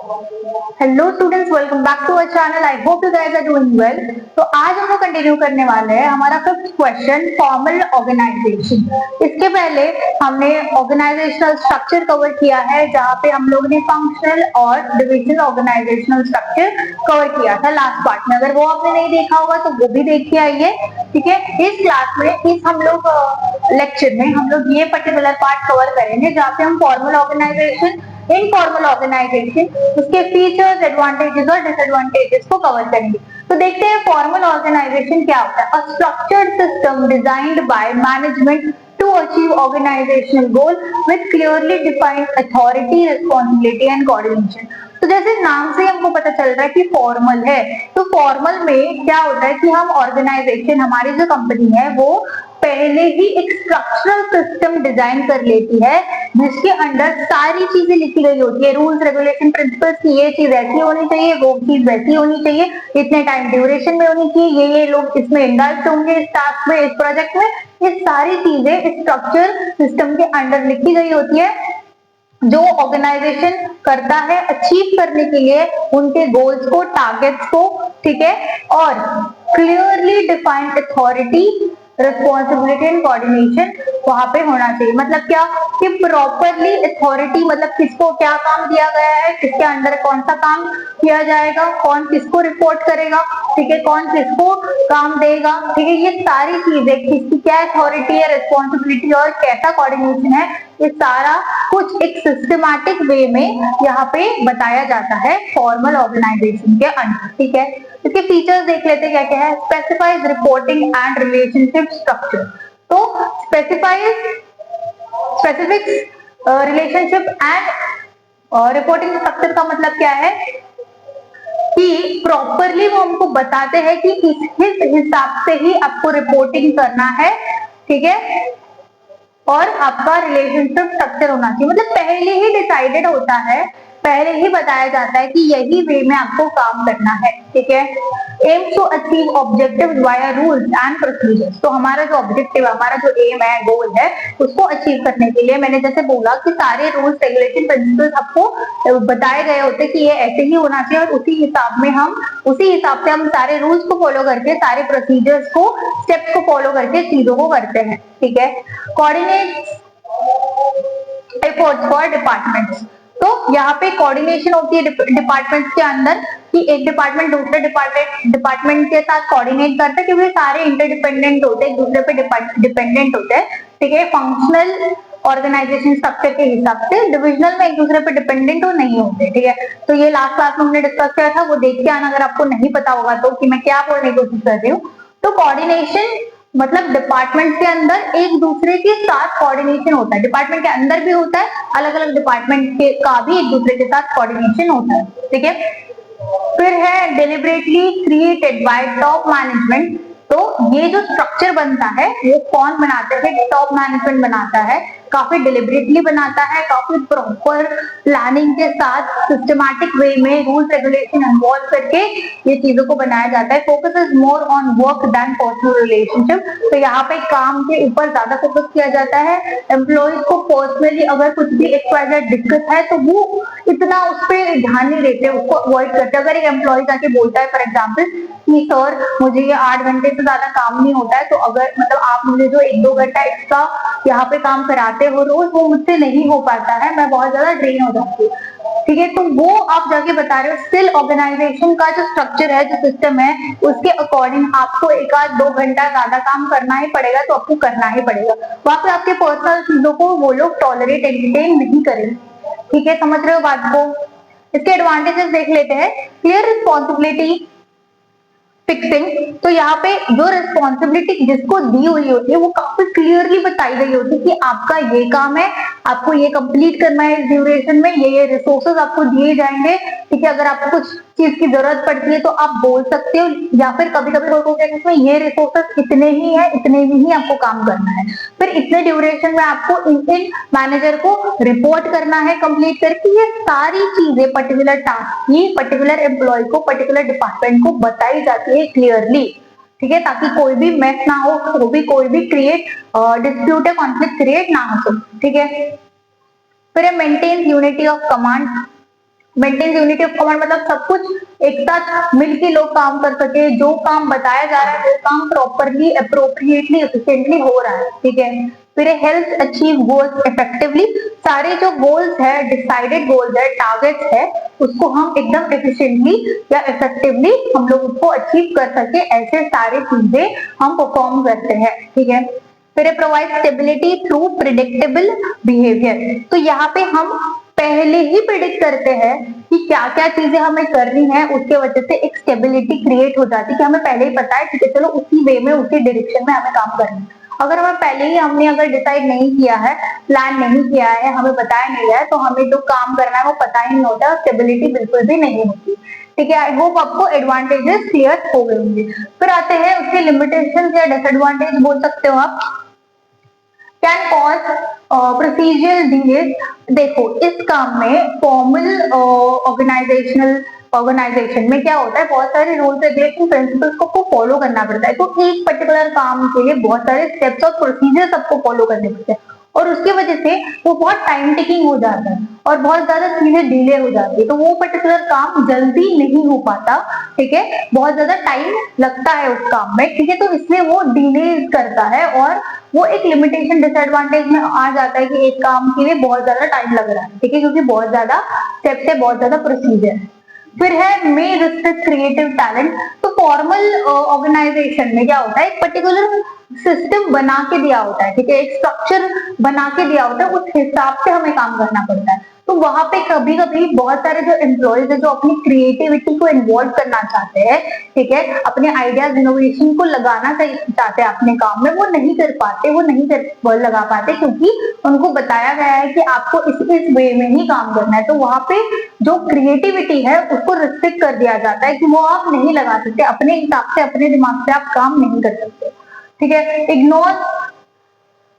Hello students, welcome back to our channel. I hope you guys are doing well. तो आज हम लोग continue करने वाले हैं हमारा फिफ्थ क्वेश्चन, फॉर्मल ऑर्गेनाइजेशन। इसके पहले हमने ऑर्गेनाइजेशनल स्ट्रक्चर कवर किया है, जहाँ पे हम लोग ने फंक्शनल और डिविजनल ऑर्गेनाइजेशनल स्ट्रक्चर कवर किया था लास्ट पार्ट में। अगर वो आपने नहीं देखा होगा तो वो भी देख के आइए। ठीक है, इस क्लास में इस हम लोग लेक्चर में हम लोग ये पर्टिकुलर पार्ट कवर करेंगे, जहाँ पे हम फॉर्मल ऑर्गेनाइजेशन, इनफॉर्मल ऑर्गेनाइजेशन, उसके फीचर्स, एडवांटेजेस और डिसएडवांटेजेस को कवर करेंगे। तो देखते हैं फॉर्मल ऑर्गेनाइजेशन क्या होता है। A structured system designed by management to achieve organizational goal with clearly defined authority, responsibility and coordination। तो जैसे नाम से हमको पता चल रहा है कि फॉर्मल है, तो फॉर्मल में क्या होता है कि हम ऑर्गेनाइजेशन, हमारी जो कंपनी है वो पहले ही एक स्ट्रक्चरल सिस्टम डिजाइन कर लेती है, जिसके अंदर सारी चीजें लिखी गई होती है, रूल्स रेगुलेशन प्रिंसिपल्स की ये चीज ऐसी होनी चाहिए, वो चीज वैसी होनी चाहिए, इतने टाइम ड्यूरेशन में होनी चाहिए, ये लोग इसमें इंडल्ज होंगे, इस टास्क में, इस प्रोजेक्ट में। ये सारी चीजें स्ट्रक्चर सिस्टम के अंडर लिखी गई होती है, जो ऑर्गेनाइजेशन करता है अचीव करने के लिए उनके गोल्स को, टारगेट्स को। ठीक है, और clearly defined authority, responsibility and coordination वहां पे होना चाहिए। मतलब क्या कि प्रॉपरली अथॉरिटी, मतलब किसको क्या काम दिया गया है, किसके अंडर कौन सा काम किया जाएगा, कौन किसको रिपोर्ट करेगा, ठीक है, कौन किसको काम देगा, ठीक है, ये सारी चीजें, किसकी क्या अथॉरिटी है, रिस्पॉन्सिबिलिटी और कैसा कोऑर्डिनेशन है, ये सारा कुछ एक सिस्टमैटिक वे में यहाँ पे बताया जाता है फॉर्मल ऑर्गेनाइजेशन के अंदर। ठीक है, इसके फीचर्स देख लेते हैं क्या क्या है। Specifies reporting and relationship structure. तो specific relationship and reporting structure का मतलब क्या है कि प्रॉपरली वो हमको बताते हैं कि इस हिसाब से ही आपको रिपोर्टिंग करना है। ठीक है, और आपका रिलेशनशिप स्ट्रक्चर होना चाहिए, मतलब पहले ही डिसाइडेड होता है, पहले ही बताया जाता है कि यही वे में आपको काम करना है। ठीक है, aim to achieve objective via rules and procedures. तो हमारा जो ऑब्जेक्टिव है, हमारा जो एम है, गोल है, उसको अचीव करने के लिए मैंने जैसे बोला कि सारे रूल्स रेगुलेशन प्रिंसिपल्स आपको बताए गए होते हैं कि ये ऐसे ही होना चाहिए, और उसी हिसाब से हम सारे रूल्स को फॉलो करके, सारे प्रोसीजर्स को, स्टेप्स को फॉलो करके चीजों को करते हैं। ठीक है, कोऑर्डिनेट एफर्ट्स फॉर डिपार्टमेंट्स। तो यहाँ पे कोऑर्डिनेशन होती है डिपार्टमेंट्स के अंदर, कि एक डिपार्टमेंट दूसरे डिपार्टमेंट के साथ कोऑर्डिनेट करता है, क्योंकि सारे इंटरडिपेंडेंट होते हैं, एक दूसरे पे डिपेंडेंट होते हैं। ठीक है, फंक्शनल ऑर्गेनाइजेशन स्ट्रक्चर के हिसाब से, डिविजनल में एक दूसरे पे डिपेंडेंट हो नहीं होते। ठीक है, तो ये लास्ट क्लास में हमने डिस्कस किया था, वो देख के आना अगर आपको नहीं पता होगा तो, कि मैं क्या बोलने की कोशिश कर रही हूँ। तो कोऑर्डिनेशन मतलब डिपार्टमेंट के अंदर एक दूसरे के साथ कोऑर्डिनेशन होता है, डिपार्टमेंट के अंदर भी होता है, अलग अलग डिपार्टमेंट के का भी एक दूसरे के साथ कोऑर्डिनेशन होता है। ठीक है, फिर है deliberately created by top management. तो ये जो स्ट्रक्चर बनता है वो कौन बनाता है, टॉप मैनेजमेंट बनाता है, काफी डिलिबरेटली बनाता है, काफी प्रॉपर प्लानिंग के साथ सिस्टमैटिक वे में रूल्स रेगुलेशन इन्वॉल्व करके ये चीजों को बनाया जाता है। Focus is more on work then personal relationship. तो यहाँ पे काम के ऊपर ज्यादा फोकस किया जाता है। एम्प्लॉयज को पर्सनली अगर कुछ भी एक्सवाइजेड दिक्कत है तो वो इतना उस पर ध्यान नहीं देते, उसको अवॉइड करते। अगर एक एम्प्लॉय जाके बोलता है फॉर एग्जाम्पल कि सर मुझे ये 8 घंटे से ज्यादा काम नहीं होता है, तो अगर मतलब आप मुझे जो 1-2 घंटा एक्स्ट्रा यहाँ पे काम कराते हो रोज, वो मुझसे नहीं हो पाता है, मैं बहुत ज्यादा ड्रेन हो जाती हूँ। ठीक है, तो वो आप जाके बता रहे हो, स्टिल ऑर्गेनाइजेशन का जो स्ट्रक्चर है, जो सिस्टम है, उसके अकॉर्डिंग आपको 1-2 घंटा ज्यादा काम करना ही पड़ेगा, तो आपको करना ही पड़ेगा। वहां पे आपके पर्सनल चीजों को वो लोग टॉलरेट एंटरटेन नहीं करेंगे। ठीक है, समझ रहे हो बात को। इसके एडवांटेजेस देख लेते हैं। Clear responsibility fixing. तो यहाँ पे जो रिस्पॉन्सिबिलिटी जिसको दी हुई होती है वो काफी क्लियरली बताई गई होती है कि आपका ये काम है, आपको ये कंप्लीट करना है इस ड्यूरेशन में, ये रिसोर्सेज आपको दिए जाएंगे। ठीक है, अगर आपको कुछ चीज की जरूरत पड़ती है तो आप बोल सकते हो, या फिर कभी कभी लोगों के इसमें ये रिसोर्सेज इतने ही है, इतने ही आपको काम करना है, फिर इतने ड्यूरेशन में आपको इन मैनेजर को रिपोर्ट करना है कंप्लीट करके। ये सारी चीजें पर्टिकुलर टास्क की पर्टिकुलर एम्प्लॉय को, पर्टिकुलर डिपार्टमेंट को बताई जाती है क्लियरली। ठीक है, ताकि कोई भी मैच ना हो, कोई भी क्रिएट डिस्प्यूट या कॉन्फ्लिक्ट क्रिएट ना हो। ठीक है, फिर maintain unity of command maintain unity of command मतलब सब कुछ एक साथ मिलके लोग काम कर सके, जो काम बताया जा रहा है वो काम प्रॉपरली, अप्रोप्रिएटली, एफिशिएंटली हो रहा है, ठीक है। फिर हेल्थ अचीव गोल्स इफेक्टिवली, सारे जो गोल्स है, डिसाइडेड गोल्स है, टारगेट्स है, उसको हम एकदम एफिशिएंटली या इफेक्टिवली हम लोग उसको अचीव कर सके, ऐसे सारे चीजें हम परफॉर्म करते हैं, ठीक है। फिर provide stability through predictable behaviour, तो यहाँ पे हम पहले ही प्रिडिक्ट करते हैं कि क्या क्या चीजें हमें करनी है, उसके वजह से एक स्टेबिलिटी क्रिएट हो जाती है कि हमें पहले ही पता है, ठीक है चलो उसी वे में, उसी डायरेक्शन में हमें काम करना है। अगर हमें पहले ही हमने अगर डिसाइड नहीं किया है, प्लान नहीं किया है, हमें बताया नहीं है, तो हमें जो काम करना है वो पता ही नहीं होता, स्टेबिलिटी बिल्कुल भी नहीं होती, ठीक है। आई होप आपको एडवांटेजेस क्लियर हो गए होंगे। फिर आते हैं उसके लिमिटेशन या डिसएडवांटेज बोल सकते हो आप। कैन कॉज प्रोसीजरल डिलेज, देखो इस काम में फॉर्मल ऑर्गेनाइजेशन में क्या होता है, बहुत सारे रूल्स रेगुलेशन प्रिंसिपल्स को फॉलो करना पड़ता है, तो एक पर्टिकुलर काम के लिए बहुत सारे स्टेप्स और प्रोसीजर सबको फॉलो करने पड़ते हैं, और उसकी वजह से वो बहुत टाइम टेकिंग हो जाता है और बहुत ज्यादा चीजें डिले हो जाती है, तो वो पर्टिकुलर काम जल्दी नहीं हो पाता, ठीक है, बहुत ज्यादा टाइम लगता है उस काम में, ठीक है, तो इसलिए वो डिले करता है और वो एक लिमिटेशन डिसएडवांटेज में आ जाता है कि एक काम के लिए बहुत ज्यादा टाइम लग रहा है, ठीक है, क्योंकि बहुत ज्यादा स्टेप्स है, बहुत ज्यादा प्रोसीजर है। फिर है मे रिस्ट्रिक्ट क्रिएटिव टैलेंट, तो फॉर्मल ऑर्गेनाइजेशन में क्या होता है, एक पर्टिकुलर सिस्टम बना के दिया होता है, ठीक है, एक स्ट्रक्चर बना के दिया होता है, उस हिसाब से हमें काम करना पड़ता है, तो वहां पे कभी कभी बहुत सारे जो एम्प्लॉयज है जो अपनी क्रिएटिविटी को इन्वॉल्व करना चाहते हैं, ठीक है, अपने आइडियाज इनोवेशन को लगाना चाहते हैं अपने काम में, वो नहीं कर पाते, वो नहीं लगा पाते, क्योंकि उनको बताया गया है कि आपको इस वे में ही काम करना है, तो वहां पे जो क्रिएटिविटी है उसको रिस्ट्रिक्ट कर दिया जाता है कि वो आप नहीं लगा सकते, अपने हिसाब से, अपने दिमाग से आप काम नहीं कर सकते, ठीक है। इग्नोर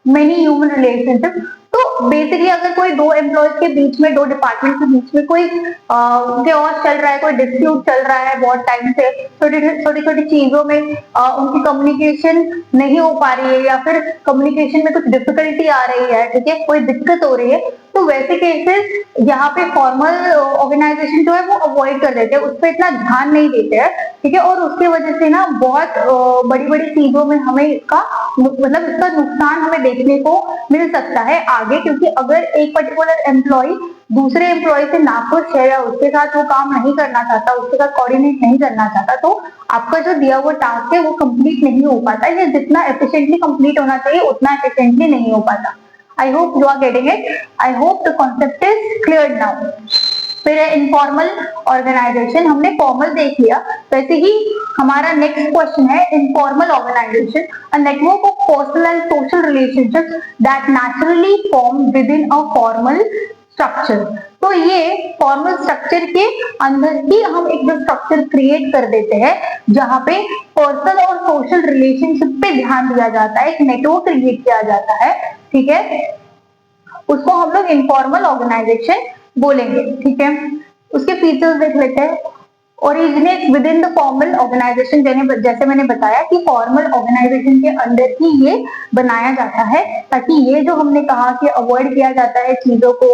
मेनी ह्यूमन रिलेशनशिप, तो बेसिकली अगर कोई दो एम्प्लॉयज के बीच में, दो डिपार्टमेंट के बीच में कोई chaos चल रहा है, कोई डिस्प्यूट चल रहा है बहुत टाइम से, छोटी छोटी चीजों में उनकी कम्युनिकेशन नहीं हो पा रही है या फिर कम्युनिकेशन में कुछ डिफिकल्टी आ रही है, ठीक है, कोई दिक्कत हो रही है, तो वैसे केसेस यहाँ पे फॉर्मल ऑर्गेनाइजेशन जो है वो अवॉइड कर देते हैं, उस पर इतना ध्यान नहीं देते हैं, ठीक है, और उसकी वजह से ना बहुत बड़ी बड़ी चीजों में हमें इसका मतलब इसका नुकसान हमें देखने को मिल सकता है आगे, क्योंकि अगर एक पर्टिकुलर एम्प्लॉय दूसरे एम्प्लॉय से नाखुश है या उसके साथ वो काम नहीं करना चाहता, उसके साथ कोऑर्डिनेट नहीं करना चाहता, तो आपका जो दिया हुआ टास्क है वो कंप्लीट नहीं हो पाता है, जितना एफिशिएंटली कंप्लीट होना चाहिए उतना एफिशिएंटली नहीं हो पाता। I hope you are getting it, I hope the concept is clear now. फिर इनफॉर्मल ऑर्गेनाइजेशन, हमने फॉर्मल देख लिया, वैसे ही हमारा नेक्स्ट क्वेश्चन है informal organisation, a network of personal and social relationships that naturally form within a formal structure, तो ये फॉर्मल स्ट्रक्चर के अंदर ही हम एक जो स्ट्रक्चर क्रिएट कर देते हैं जहां पे पर्सनल और सोशल रिलेशनशिप पे ध्यान दिया जाता है, एक नेटवर्क क्रिएट किया जाता है, ठीक है, उसको हम लोग इनफॉर्मल ऑर्गेनाइजेशन बोलेंगे, ठीक है। उसके फीचर्स देख लेते हैं। Originate within the formal organisation, जैसे मैंने बताया कि फॉर्मल ऑर्गेनाइजेशन के अंदर ही ये बनाया जाता है, ताकि ये जो हमने कहा कि अवॉइड किया जाता है चीजों को,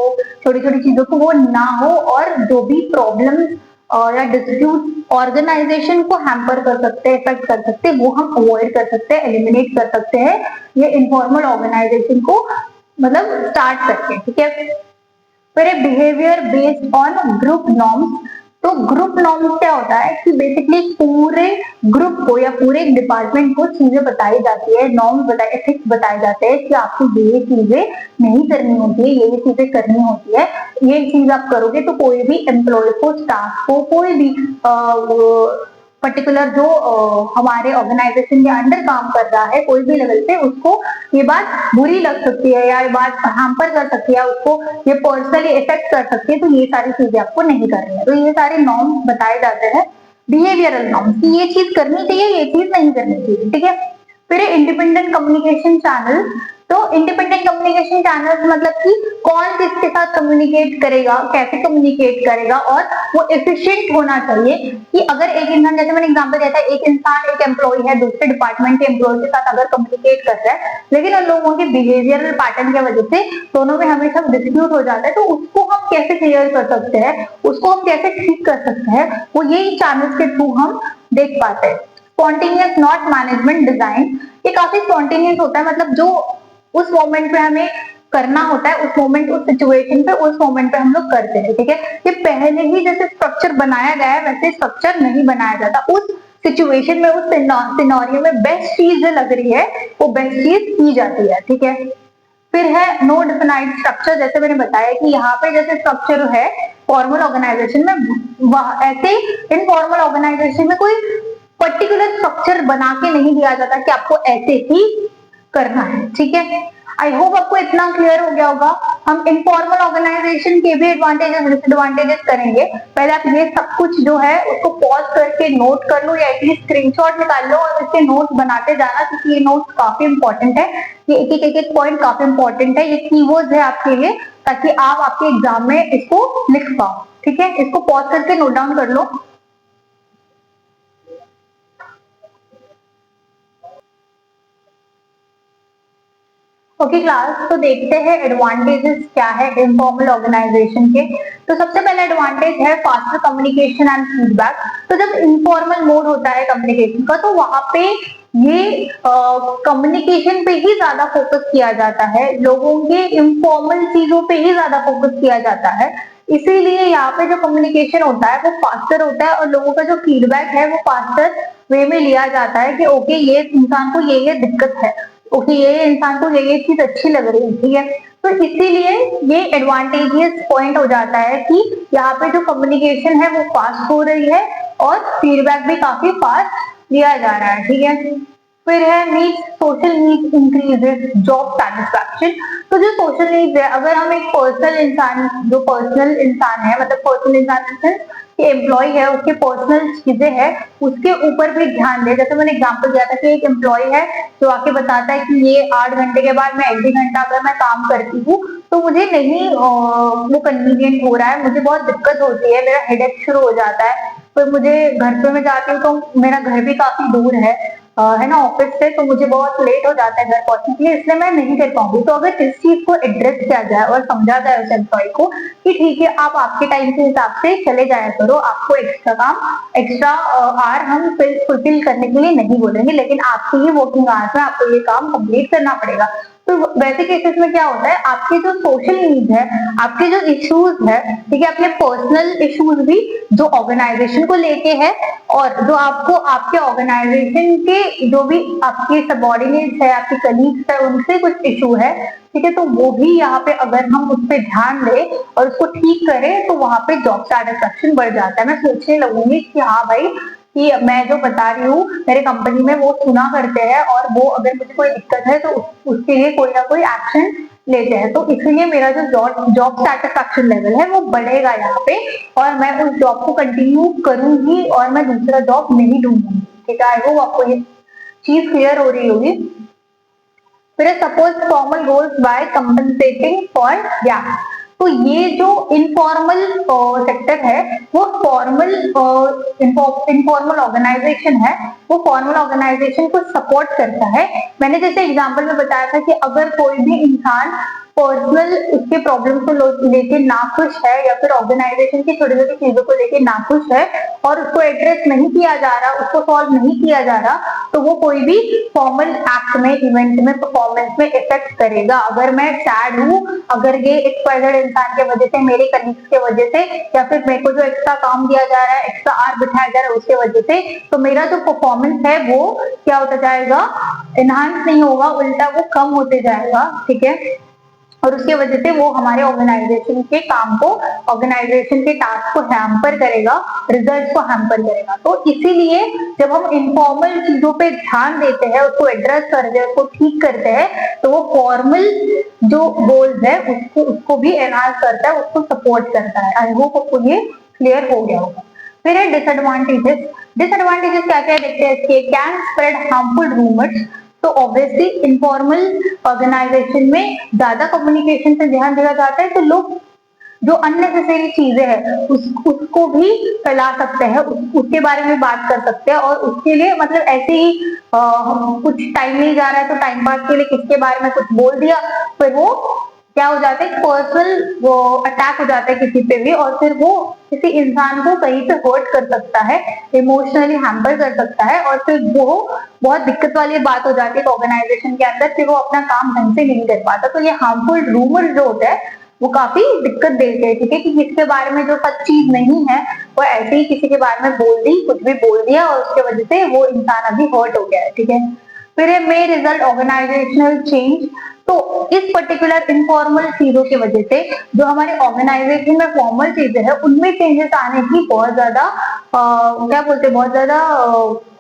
छोटी छोटी चीजों को, वो ना हो, और जो भी प्रॉब्लम्स या डिस्प्यूट ऑर्गेनाइजेशन को हैम्पर कर सकते हैं, इफेक्ट कर सकते हैं, वो हम अवॉइड कर सकते हैं, एलिमिनेट कर सकते हैं, ये इनफॉर्मल ऑर्गेनाइजेशन को मतलब स्टार्ट करके, ठीक है। फिर behaviour based on group norms, तो ग्रुप नॉर्म्स क्या होता है कि बेसिकली पूरे ग्रुप को या पूरे डिपार्टमेंट को चीजें बताई जाती है, नॉर्म्स बताए, एथिक्स बताए जाते हैं कि आपको ये चीजें नहीं करनी होती है, ये चीजें करनी होती है, ये चीज आप करोगे तो कोई भी एम्प्लॉय को, स्टाफ को, कोई भी पर्टिकुलर जो हमारे ऑर्गेनाइजेशन के अंडर काम कर रहा है कोई भी लेवल पे, उसको ये बात बुरी लग सकती है या ये बात हैम्पर कर सकती है, उसको ये पर्सनली इफेक्ट कर सकती है, तो ये सारी चीजें आपको नहीं करनी है, तो ये सारे नॉर्म्स बताए जाते हैं, बिहेवियरल नॉर्म्स कि ये चीज करनी चाहिए, ये चीज नहीं करनी चाहिए, ठीक है। फिर इंडिपेंडेंट कम्युनिकेशन चैनल, तो इंडिपेंडेंट कम्युनिकेशन चैनल्स मतलब कि कौन किसके साथ कम्युनिकेट करेगा, कैसे कम्युनिकेट करेगा, और वो एफिशिएंट होना चाहिए कि अगर एक इंसान, जैसे मैंने एग्जांपल दिया था, एक इंसान एक एम्प्लॉय है दूसरे डिपार्टमेंट के एम्प्लॉय के साथ अगर कम्युनिकेट कर रहा है, लेकिन उन लोगों के बिहेवियरल पैटर्न की वजह से दोनों में हमेशा डिस्प्यूट हो जाता है, तो उसको हम कैसे क्लियर कर सकते हैं, उसको हम कैसे ठीक कर सकते हैं, वो यही चैनल्स के थ्रू हम देख पाते हैं। स्पॉन्टेनियस नॉट मैनेजमेंट डिजाइन, ये काफी स्पॉन्टेनियस होता है, मतलब जो उस मोमेंट पे हमें करना होता है, उस मोमेंट, उस सिचुएशन पे, उस मोमेंट पे हम लोग करते हैं, ठीक है। ये पहले ही जैसे स्ट्रक्चर बनाया गया है वैसे स्ट्रक्चर नहीं बनाया जाता, उस सिचुएशन में, उस सिनेरियो में बेस्ट चीज जो लग रही है वो बेस्ट चीज की जाती है, ठीक है। फिर है नो डिफाइंड स्ट्रक्चर, जैसे मैंने बताया कि यहाँ पे जैसे स्ट्रक्चर है फॉर्मल ऑर्गेनाइजेशन में, ऐसे इनफॉर्मल ऑर्गेनाइजेशन में कोई पर्टिकुलर स्ट्रक्चर बना के नहीं दिया जाता कि आपको ऐसे ही करना है, ठीक है। आई होप आपको इतना क्लियर हो गया होगा। हम इनफॉर्मल ऑर्गेनाइजेशन के भी एडवांटेजेस डिसएडवांटेजेस करेंगे। पहले आप ये सब कुछ जो है उसको पॉज करके नोट कर लो या एटलीस्ट स्क्रीनशॉट निकाल लो और इसके नोट बनाते जाना, क्योंकि ये नोट काफी इंपॉर्टेंट है। ये एक पॉइंट काफी इंपॉर्टेंट है, ये कीवर्ड्स है आपके लिए, ताकि आप आपके एग्जाम में इसको लिख पाओ, ठीक है। इसको पॉज करके नोट डाउन कर लो। ओके क्लास, तो देखते हैं एडवांटेजेस क्या है इनफॉर्मल ऑर्गेनाइजेशन के। तो सबसे पहला एडवांटेज है फास्टर कम्युनिकेशन एंड फीडबैक। तो जब इनफॉर्मल मोड होता है कम्युनिकेशन का, तो वहां पे ये कम्युनिकेशन पे ही ज्यादा फोकस किया जाता है, लोगों के इनफॉर्मल चीजों पे ही ज्यादा फोकस किया जाता है, इसीलिए यहाँ पे जो कम्युनिकेशन होता है वो फास्टर होता है और लोगों का जो फीडबैक है वो फास्टर वे में लिया जाता है कि ओके ये इंसान को ये दिक्कत है, ओके ये इंसान को ये चीज अच्छी लग रही है, ठीक है। तो इसीलिए ये एडवांटेजियस पॉइंट हो जाता है कि यहाँ पे जो कम्युनिकेशन है वो फास्ट हो रही है और फीडबैक भी काफी फास्ट दिया जा रहा है, ठीक है। फिर है needs, social needs increases job satisfaction. तो जो सोशल नीड्स है, अगर हम एक पर्सनल इंसान, जो पर्सनल इंसान है, मतलब पर्सनल इंसान कि एम्प्लॉय है उसके पर्सनल चीजें हैं उसके ऊपर भी ध्यान दे। जैसे मैंने एग्जांपल दिया था कि एक एम्प्लॉय है जो आके बताता है कि ये 8 घंटे के बाद मैं 1 घंटा अगर मैं काम करती हूँ तो मुझे नहीं वो कन्वीनियंट हो रहा है, मुझे बहुत दिक्कत होती है, मेरा हेडेक शुरू हो जाता है, फिर मुझे घर पे मैं जाती हूँ तो मेरा घर भी काफी दूर है ना ऑफिस से, तो मुझे बहुत लेट हो जाता है घर पहुंचने के लिए, इसलिए मैं नहीं कर पाऊंगी। तो अगर इस चीज को एड्रेस किया जाए और समझा जाए उस एम्प्लॉय को कि ठीक है आप आपके टाइम के हिसाब से चले जाया करो, आपको एक्स्ट्रा काम, एक्स्ट्रा आवर हम फुलफिल करने के लिए नहीं बोलेंगे, लेकिन आपकी ही वर्किंग आवर्स में आपको ये काम कंप्लीट करना पड़ेगा। तो वैसे केसेस में क्या होता है, आपके जो सोशल नीड है, आपके जो इश्यूज है, ठीक है, अपने पर्सनल इश्यूज भी जो ऑर्गेनाइजेशन को लेके है और जो आपको आपके ऑर्गेनाइजेशन के जो भी आपके सबॉर्डिनेट्स है, आपके कलीग्स है, उनसे कुछ इशू है, ठीक है, तो वो भी यहाँ पे अगर हम उस पर ध्यान दें और उसको ठीक करें तो वहां पे जॉब सेटिस्फैक्शन बढ़ जाता है। मैं सोचने लगूंगी कि हाँ भाई कि मैं जो बता रही हूँ मेरे कंपनी में वो सुना करते हैं और वो अगर मुझे कोई दिक्कत है तो उसके लिए कोई ना कोई एक्शन लेते हैं, तो इसीलिए मेरा जो जॉब सेटिस्फैक्शन लेवल है वो बढ़ेगा यहाँ पे और मैं उस जॉब को कंटिन्यू करूंगी और मैं दूसरा जॉब नहीं ढूंढूंगी, ठीक है। आई होप आपको ये चीज क्लियर हो रही होगी। फिर suppose formal goals by compensating for gap. तो ये जो इनफॉर्मल सेक्टर है वो फॉर्मल इनफॉर्मल ऑर्गेनाइजेशन है, वो फॉर्मल ऑर्गेनाइजेशन को सपोर्ट करता है। मैंने जैसे एग्जांपल में बताया था कि अगर कोई भी इंसान पर्सनल उसके प्रॉब्लम को लेके नाखुश है या फिर ऑर्गेनाइजेशन की छोटी छोटी चीजों को लेके नाखुश है और उसको एड्रेस नहीं किया जा रहा, उसको सॉल्व नहीं किया जा रहा, तो वो कोई भी फॉर्मल एक्ट में, इवेंट में, परफॉर्मेंस में इफेक्ट करेगा। अगर मैं सैड हूँ, अगर ये एक्सपायर्ड इंसान के वजह से, मेरे कलीग्स के वजह से, या फिर मेरे को जो एक्स्ट्रा काम दिया जा रहा है, एक्स्ट्रा आवर बिठाया जा रहा है उसके वजह से, तो मेरा जो परफॉर्मेंस है वो क्या होता जाएगा, एनहांस नहीं होगा, उल्टा वो कम होते जाएगा, ठीक है। और उसकी वजह से वो हमारे ऑर्गेनाइजेशन के काम को, ऑर्गेनाइजेशन के टास्क को हैम्पर करेगा, रिजल्ट को हैम्पर करेगा। तो इसीलिए जब हम इनफॉर्मल चीजों पे ध्यान देते हैं, उसको एड्रेस करते हैं, उसको ठीक करते हैं, तो वो फॉर्मल जो गोल्स है उसको भी एनहांस करता है, उसको सपोर्ट करता है। आई होप आपको ये क्लियर हो गया होगा। फिर है डिसएडवांटेजेस। डिसएडवांटेजेस क्या क्या देखते हैं इसके, कैन स्प्रेड हार्मफुल रूमर्स। तो ऑब्वियसली इनफॉर्मल ऑर्गेनाइजेशन में ज्यादा कम्युनिकेशन पे ध्यान दिया जाता है, तो लोग जो अननेसेसरी चीजें हैं उसको भी फैला सकते हैं, उसके बारे में बात कर सकते हैं, और उसके लिए मतलब ऐसे ही कुछ टाइम नहीं जा रहा है तो टाइम पास के लिए किसके बारे में कुछ बोल दिया, फिर वो क्या हो जाता है, पर्सनल वो अटैक हो जाता है किसी पे भी, और फिर वो किसी इंसान को कहीं पे हर्ट कर सकता है, इमोशनली हैम्पर कर सकता है, और फिर वो बहुत दिक्कत वाली बात हो जाती है ऑर्गेनाइजेशन के अंदर, फिर वो अपना काम ढंग से नहीं कर पाता। तो ये हार्मफुल रूमर जो होता है वो काफी दिक्कत देते हैं, ठीक है, कि किसके बारे में जो सच चीज नहीं है वो ऐसे ही किसी के बारे में बोल दी, कुछ भी बोल दिया, और उसके वजह से वो इंसान अभी हर्ट हो गया है, ठीक है। फिर है मे रिजल्ट ऑर्गेनाइजेशनल चेंज। तो इस पर्टिकुलर इनफॉर्मल चीजों की वजह से जो हमारे ऑर्गेनाइजेशन में फॉर्मल चीजें हैं उनमें चेंजेस आने की बहुत ज्यादा क्या बोलते हैं, बहुत ज्यादा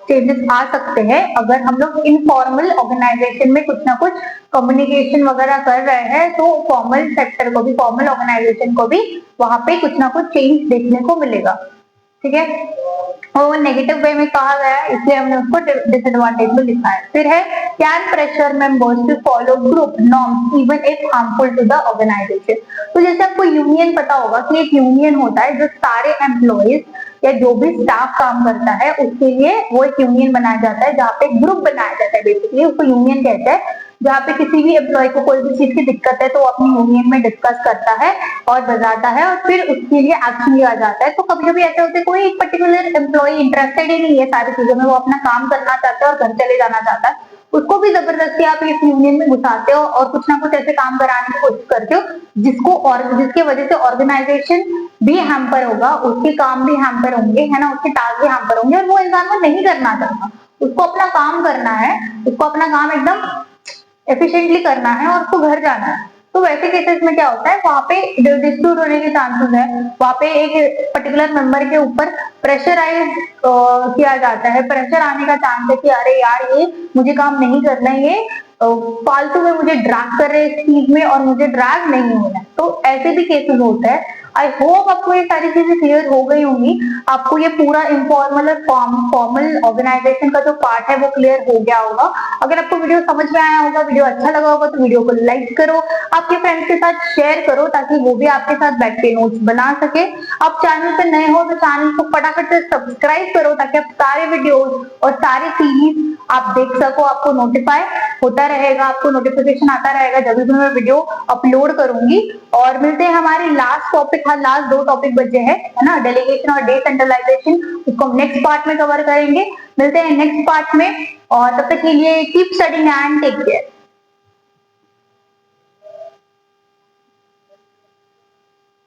चेंजेस आ सकते हैं अगर हम लोग इनफॉर्मल ऑर्गेनाइजेशन में कुछ ना कुछ कम्युनिकेशन वगैरह कर रहे हैं, तो फॉर्मल सेक्टर को भी, फॉर्मल ऑर्गेनाइजेशन को भी वहां पे कुछ ना कुछ चेंज देखने को मिलेगा, ठीक है। और वो नेगेटिव वे में कहा गया है, इसलिए हमने उसको डिसएडवांटेज में लिखा है। फिर है can pressure members to follow group norms even if harmful to the organisation. तो जैसे आपको यूनियन पता होगा कि एक यूनियन होता है जो सारे एम्प्लॉइज या जो भी स्टाफ काम करता है उसके लिए वो एक यूनियन बनाया जाता है, जहाँ पे ग्रुप बनाया जाता है, बेसिकली उसको यूनियन कहते हैं, जहाँ पे किसी भी एम्प्लॉय को कोई भी चीज की दिक्कत है तो वो अपनी यूनियन में डिस्कस करता है और बताता है, और फिर उसके लिए एक्शन लिया जाता है। तो कभी कभी ऐसे होते हैं कोई एक पर्टिकुलर एम्प्लॉय इंटरेस्टेड ही नहीं है सारी चीजों में, वो अपना काम करना चाहता है और घर चले जाना चाहता है, उसको भी जबरदस्ती आप इस यूनियन में घुसाते हो और कुछ ना कुछ ऐसे काम कराने की कोशिश करते हो जिसको, और जिसकी वजह से ऑर्गेनाइजेशन भी हैम्पर होगा, उसके काम भी हैम्पर होंगे, है ना, उसके टास्क भी हैम्पर होंगे, और वो इंसान को नहीं करना चाहता, उसको अपना काम करना है, उसको अपना काम एकदम एफिशिएंटली करना है और उसको घर जाना है। तो वैसे केसेस में क्या होता है, वहां पे डिस्प्यूट होने के चांसेस है, वहां पे एक पर्टिकुलर मेंबर के ऊपर प्रेशराइज किया जाता है, प्रेशर आने का चांस है कि अरे यार ये मुझे काम नहीं करना है, ये फालतू में मुझे ड्रैग कर रहे हैं इस चीज में और मुझे ड्रैग नहीं होना है। तो ऐसे भी केसेस होते हैं। आई होप आपको ये सारी चीजें क्लियर हो गई होंगी, आपको ये पूरा इनफॉर्मल और फॉर्मल ऑर्गेनाइजेशन का जो पार्ट है वो क्लियर हो गया होगा। अगर आपको वीडियो समझ में आया होगा, वीडियो अच्छा लगा होगा तो वीडियो को लाइक करो, आपके फ्रेंड्स के साथ शेयर करो ताकि वो भी आपके साथ बैठ के नोट्स बना सके। आप चैनल पे नए हो तो चैनल को फटाफट से सब्सक्राइब करो ताकि आप सारे वीडियोस और सारी सीरीज आप देख सको, आपको नोटिफाई होता रहेगा, आपको नोटिफिकेशन आता रहेगा जब भी मैं वीडियो अपलोड करूंगी। और मिलते हैं हमारी लास्ट टॉपिक, हाँ लास्ट 2 टॉपिक बचे हैं, है ना, डेलीगेशन और डिसेंट्रलाइजेशन, उसको हम नेक्स्ट पार्ट में कवर करेंगे। मिलते हैं नेक्स्ट पार्ट में, और तब तक के लिए keep studying and take care.